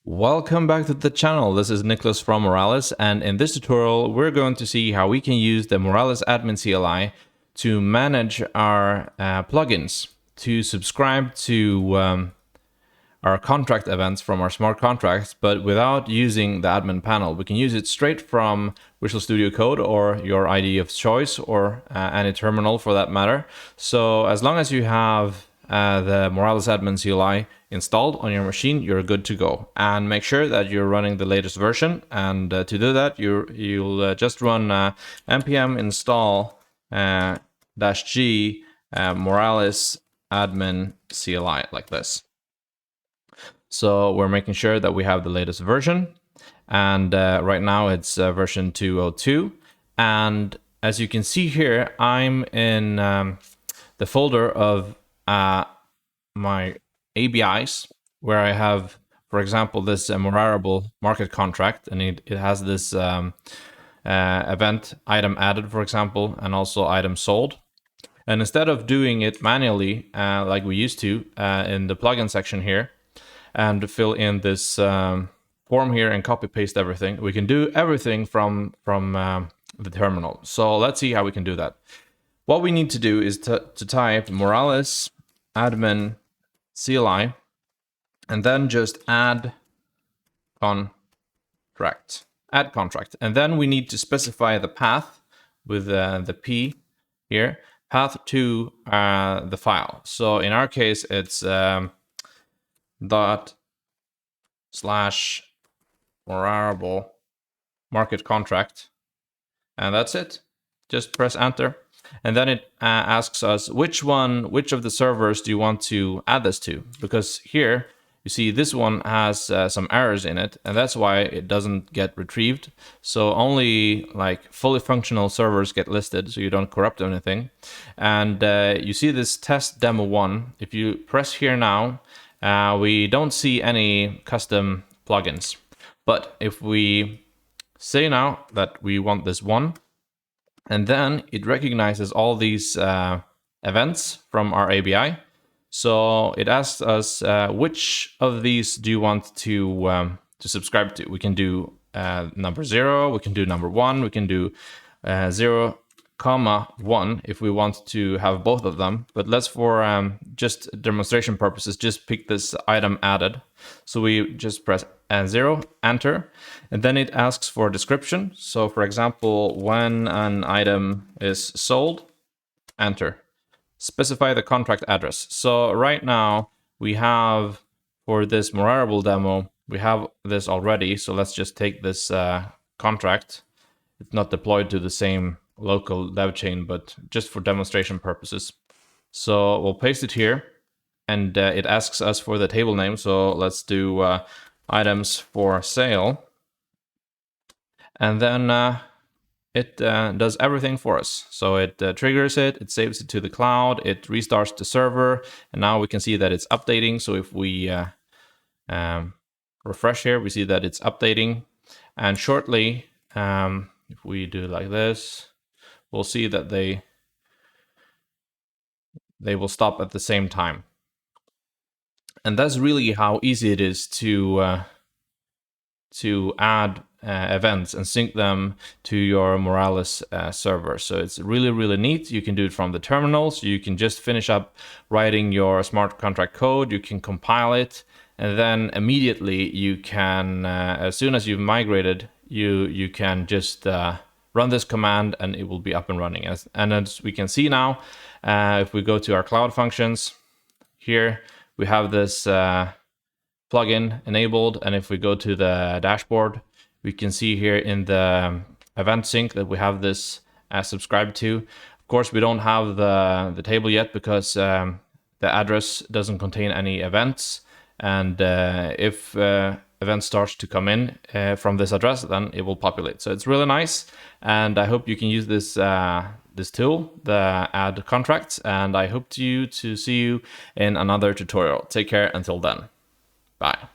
Welcome back to the channel. This is Nicholas from Moralis, and in this tutorial we're going to see how we can use the Moralis Admin CLI to manage our plugins, to subscribe to our contract events from our smart contracts, but without using the admin panel. We can use it straight from Visual Studio Code or your IDE of choice, or any terminal for that matter. So as long as you have the Moralis Admin CLI installed on your machine, you're good to go. And make sure that you're running the latest version. And to do that, you'll just run npm install -g Moralis Admin CLI like this. So we're making sure that we have the latest version, and right now it's version 2.02. And as you can see here, I'm in the folder of my ABIs, where I have, for example, this Moralis market contract, and it has this event item added, for example, and also item sold. And instead of doing it manually like we used to in the plugin section here, and fill in this form here and copy paste everything, we can do everything from the terminal. So let's see how we can do that. What we need to do is to type Moralis Admin CLI and then just add contract, and then we need to specify the path with the P here, path to the file. So in our case, it's /Moralis market contract, and that's it. Just press enter, and then it asks us which of the servers do you want to add this to, because here you see this one has some errors in it, and that's why it doesn't get retrieved. So only like fully functional servers get listed, so you don't corrupt anything. And you see this test demo 1. If you press here now, we don't see any custom plugins. But if we say now that we want this one, and then it recognizes all these events from our ABI. So it asks us which of these do you want to subscribe to. We can do number 0, we can do number 1, we can do 0, 1 if we want to have both of them. But let's, for just demonstration purposes, just pick this item added. So we just press 0, enter, and then it asks for a description. So for example, when an item is sold, enter. Specify the contract address. So right now we have, for this Moralis demo, we have this already. So let's just take this contract. It's not deployed to the same local dev chain, but just for demonstration purposes. So we'll paste it here, and it asks us for the table name. So let's do items for sale, and then it does everything for us. So it triggers it, it saves it to the cloud, it restarts the server, and now we can see that it's updating. So if we refresh here, we see that it's updating, and shortly, if we do like this, we'll see that they will stop at the same time. And that's really how easy it is to add events and sync them to your Moralis server. So it's really, really neat. You can do it from the terminals. You can just finish up writing your smart contract code. You can compile it, and then immediately you can, as soon as you've migrated, you can just run this command, and it will be up and running. And as we can see now, if we go to our cloud functions, here we have this plugin enabled, and if we go to the dashboard, we can see here in the event sync that we have this subscribed to. Of course, we don't have the table yet because the address doesn't contain any events, and if event starts to come in from this address, then it will populate. So it's really nice, and I hope you can use this this tool, the add contracts, and I hope to see you in another tutorial. Take care until then. Bye.